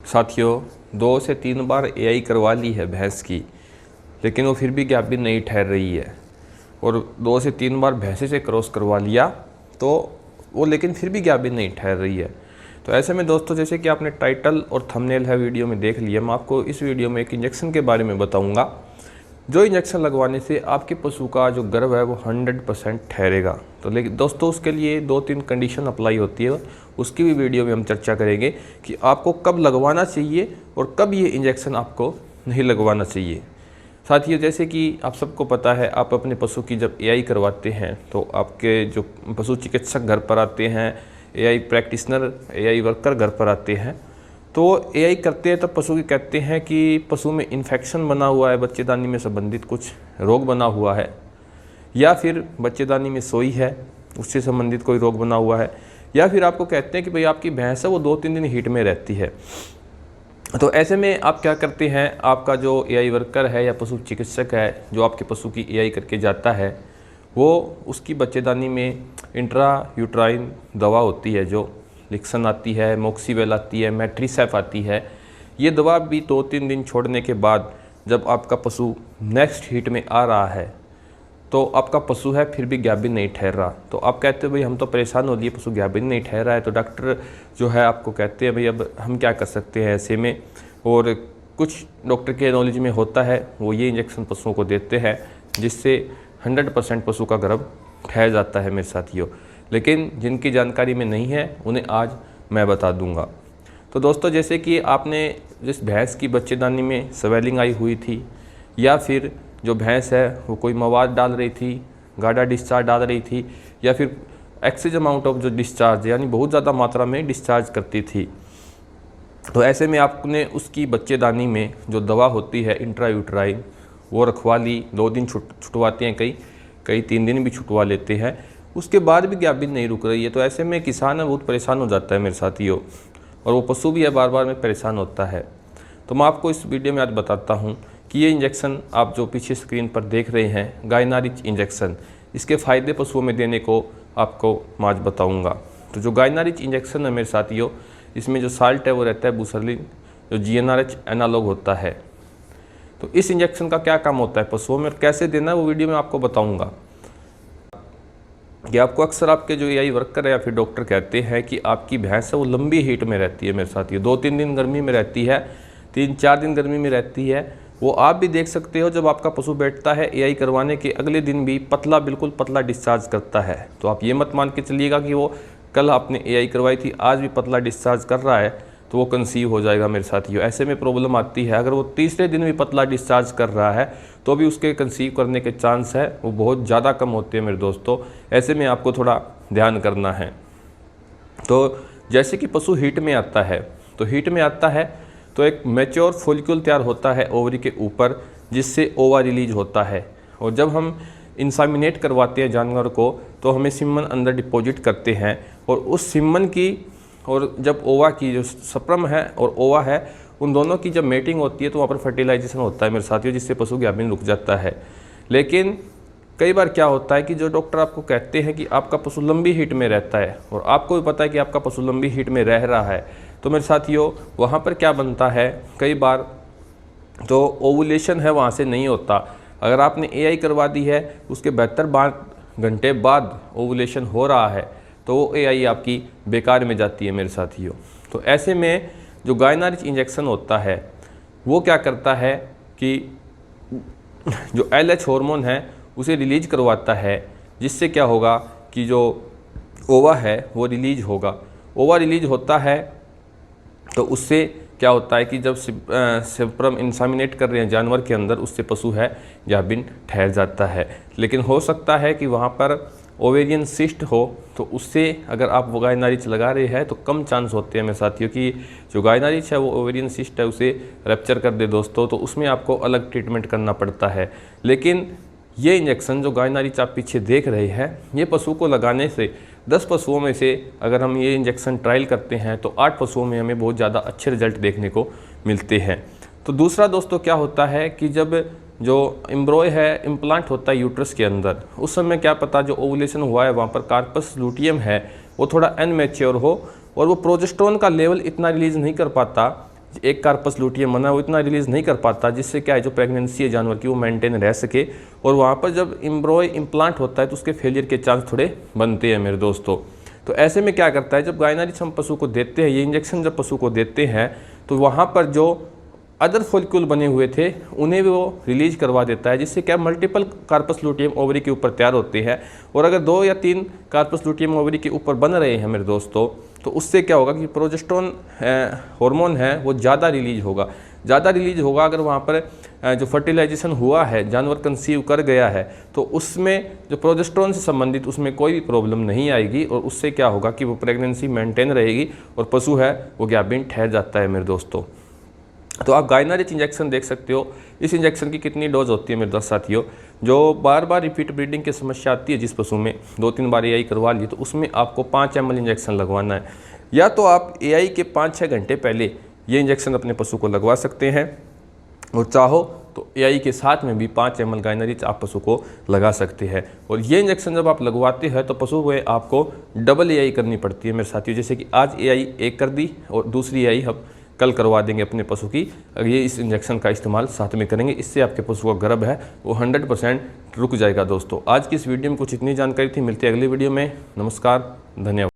साथियों 2 से 3 बार एआई करवा ली है भैंस की, लेकिन वो फिर भी गाभिन नहीं ठहर रही है। और 2 से 3 बार भैंसे से क्रॉस करवा लिया तो वो लेकिन फिर भी गाभिन नहीं ठहर रही है। तो ऐसे में दोस्तों, जैसे कि आपने टाइटल और थंबनेल है वीडियो में देख लिया, मैं आपको इस वीडियो में एक इंजेक्शन के बारे में बताऊंगा, जो इंजेक्शन लगवाने से आपके पशु का जो गर्भ है वो 100% ठहरेगा। तो लेकिन दोस्तों, उसके लिए 2-3 कंडीशन अप्लाई होती है, उसकी भी वीडियो में हम चर्चा करेंगे कि आपको कब लगवाना चाहिए और कब ये इंजेक्शन आपको नहीं लगवाना चाहिए। साथियों, जैसे कि आप सबको पता है, आप अपने पशु की जब एआई करवाते हैं तो आपके जो पशु चिकित्सक घर पर आते हैं, एआई प्रैक्टिशनर, एआई वर्कर घर पर आते हैं, तो एआई करते हैं तब पशु की कहते हैं कि पशु में इन्फेक्शन बना हुआ है, बच्चेदानी में संबंधित कुछ रोग बना हुआ है, या फिर बच्चेदानी में सोई है उससे संबंधित कोई रोग बना हुआ है, या फिर आपको कहते हैं कि भाई आपकी भैंस है वो 2-3 दिन हीट में रहती है। तो ऐसे में आप क्या करते हैं, आपका जो एआई वर्कर है या पशु चिकित्सक है जो आपके पशु की एआई करके जाता है, वो उसकी बच्चेदानी में इंट्रा यूट्राइन दवा होती है, जो लिक्सन आती है, मोक्सीवेल आती है, मैट्रीसेफ आती है। ये दवा भी 2-3 दिन छोड़ने के बाद जब आपका पशु नेक्स्ट हीट में आ रहा है तो आपका पशु है फिर भी गाभिन नहीं ठहर रहा, तो आप कहते हो भाई हम तो परेशान हो लिए, पशु गाभिन नहीं ठहर रहा है। तो डॉक्टर जो है आपको कहते हैं भाई अब हम क्या कर सकते हैं ऐसे में। और कुछ डॉक्टर के नॉलेज में होता है, वो ये इंजेक्शन पशुओं को देते हैं जिससे 100% पशु का गर्भ ठहर जाता है मेरे साथियों। लेकिन जिनकी जानकारी में नहीं है उन्हें आज मैं बता दूंगा। तो दोस्तों, जैसे कि आपने जिस भैंस की बच्चेदानी में स्वेलिंग आई हुई थी, या फिर जो भैंस है वो कोई मवाद डाल रही थी, गाढ़ा डिस्चार्ज डाल रही थी, या फिर एक्सेज अमाउंट ऑफ जो डिस्चार्ज यानी बहुत ज़्यादा मात्रा में डिस्चार्ज करती थी, तो ऐसे में आपने उसकी बच्चेदानी में जो दवा होती है इंट्रा यूट्राइन वो रखवा ली। 2 दिन छुटवाते हैं, कई 3 दिन भी छुटवा लेते हैं, उसके बाद भी गाभिन नहीं रुक रही है। तो ऐसे में किसान है बहुत परेशान हो जाता है मेरे साथियों, और वो पशु भी है बार बार में परेशान होता है। तो मैं आपको इस वीडियो में आज बताता हूँ कि ये इंजेक्शन आप जो पीछे स्क्रीन पर देख रहे हैं, गायनारिच इंजेक्शन, इसके फ़ायदे पशुओं में देने को आपको मैं आज बताऊँगा। तो जो गायनारिच इंजेक्शन है मेरे साथियों, इसमें जो साल्ट है वो रहता है बुसरलिन, जो GnRH एनालॉग होता है। तो इस इंजेक्शन का क्या काम होता है पशुओं में और कैसे देना है वो वीडियो में आपको बताऊँगा। कि आपको अक्सर आपके जो एआई वर्कर है या फिर डॉक्टर कहते हैं कि आपकी भैंस है वो लंबी हीट में रहती है मेरे साथियों, 2-3 दिन गर्मी में रहती है, 3-4 दिन गर्मी में रहती है। वो आप भी देख सकते हो, जब आपका पशु बैठता है एआई करवाने के अगले दिन भी पतला, बिल्कुल पतला डिस्चार्ज करता है। तो आप ये मत मान के चलिएगा कि वो कल आपने एआई करवाई थी आज भी पतला डिस्चार्ज कर रहा है तो वो कंसीव हो जाएगा मेरे साथियों। ऐसे में प्रॉब्लम आती है। अगर वो तीसरे दिन भी पतला डिस्चार्ज कर रहा है तो भी उसके कंसीव करने के चांस है वो बहुत ज़्यादा कम होते हैं मेरे दोस्तों। ऐसे में आपको थोड़ा ध्यान करना है। तो जैसे कि पशु हीट में आता है, तो हीट में आता है तो एक मैच्योर फॉलिक्यूल तैयार होता है ओवरी के ऊपर, जिससे ओवा रिलीज होता है। और जब हम इंसामिनेट करवाते हैं जानवर को तो हमें सिमन अंदर डिपॉजिट करते हैं, और उस सिमन की और जब ओवा की जो स्पर्म है और ओवा है उन दोनों की जब मेटिंग होती है तो वहाँ पर फर्टिलाइजेशन होता है मेरे साथियों, जिससे पशु गाभिन रुक जाता है। लेकिन कई बार क्या होता है कि जो डॉक्टर आपको कहते हैं कि आपका पशु लंबी हीट में रहता है और आपको भी पता है कि आपका पशु लंबी हीट में रह रहा है, तो मेरे साथियों वहाँ पर क्या बनता है, कई बार जो ओवुलेशन है वहाँ से नहीं होता। अगर आपने एआई करवा दी है उसके 72 घंटे बाद ओवुलेशन हो रहा है तो वो एआई आपकी बेकार में जाती है मेरे साथियों। तो ऐसे में जो गायनारिच इंजेक्शन होता है वो क्या करता है कि जो LH हार्मोन है उसे रिलीज करवाता है, जिससे क्या होगा कि जो ओवा है वो रिलीज होगा। ओवा रिलीज होता है तो उससे क्या होता है कि जब स्पर्म इंसामिनेट कर रहे हैं जानवर के अंदर, उससे पशु है गाभिन ठहर जाता है। लेकिन हो सकता है कि वहाँ पर ओवेरियन सिस्ट हो, तो उससे अगर आप वो गायनारिच लगा रहे हैं तो कम चांस होते हैं मेरे साथियों कि जो गायनारिच है वो ओवेरियन सिस्ट है उसे रप्चर कर दे दोस्तों, तो उसमें आपको अलग ट्रीटमेंट करना पड़ता है। लेकिन ये इंजेक्शन जो गायनारिच आप पीछे देख रहे हैं, ये पशु को लगाने से 10 पशुओं में से अगर हम ये इंजेक्शन ट्रायल करते हैं तो 8 पशुओं में हमें बहुत ज़्यादा अच्छे रिजल्ट देखने को मिलते हैं। तो दूसरा दोस्तों क्या होता है कि जब जो एम्ब्रॉय है इम्प्लांट होता है यूट्रस के अंदर, उस समय क्या पता जो ओवुलेशन हुआ है वहाँ पर कार्पस लूटियम है वो थोड़ा अनमैच्योर हो और वो प्रोजेस्टेरोन का लेवल इतना रिलीज़ नहीं कर पाता एक कार्पस लुटियम बना वो इतना रिलीज़ नहीं कर पाता, जिससे क्या है जो प्रेगनेंसी है जानवर की वो मेंटेन रह सके। और वहाँ पर जब एम्ब्रॉय इम्प्लांट होता है तो उसके फेलियर के चांस थोड़े बनते हैं मेरे दोस्तों। तो ऐसे में क्या करता है, जब गायनारिच हम पशु को देते हैं, ये इंजेक्शन जब पशु को देते हैं तो वहाँ पर जो अदर फॉलिक्यूल बने हुए थे उन्हें भी वो रिलीज करवा देता है, जिससे क्या मल्टीपल कार्पस लुटियम ओवरी के ऊपर तैयार होते हैं। और अगर 2 या 3 कार्पस लुटियम ओवरी के ऊपर बन रहे हैं मेरे दोस्तों, तो उससे क्या होगा कि प्रोजेस्टेरोन हार्मोन है वो ज़्यादा रिलीज होगा। अगर वहाँ पर जो फर्टिलाइजेशन हुआ है, जानवर कंसीव कर गया है, तो उसमें जो प्रोजेस्टेरोन से संबंधित उसमें कोई भी प्रॉब्लम नहीं आएगी। और उससे क्या होगा कि वो प्रेगनेंसी मेंटेन रहेगी और पशु है वो गाभिन ठहर जाता है मेरे दोस्तों। तो आप गायनारिच इंजेक्शन देख सकते हो। इस इंजेक्शन की कितनी डोज होती है मेरे दोस्त साथियों, जो बार बार रिपीट ब्रीडिंग की समस्या आती है जिस पशु में 2-3 बार एआई करवा ली, तो उसमें आपको 5 ml इंजेक्शन लगवाना है। या तो आप एआई के 5-6 घंटे पहले ये इंजेक्शन अपने पशु को लगवा सकते हैं, और चाहो तो एआई के साथ में भी 5 ml गायनारिच आप पशु को लगा सकते हैं। और ये इंजेक्शन जब आप लगवाते हैं तो पशु में आपको डबल एआई करनी पड़ती है मेरे साथियों। जैसे कि आज एआई एक कर दी और दूसरी एआई हम कल करवा देंगे अपने पशु की, ये इस इंजेक्शन का इस्तेमाल साथ में करेंगे। इससे आपके पशु का गर्भ है वो 100% रुक जाएगा। दोस्तों आज की इस वीडियो में कुछ इतनी जानकारी थी, मिलती है अगली वीडियो में। नमस्कार, धन्यवाद।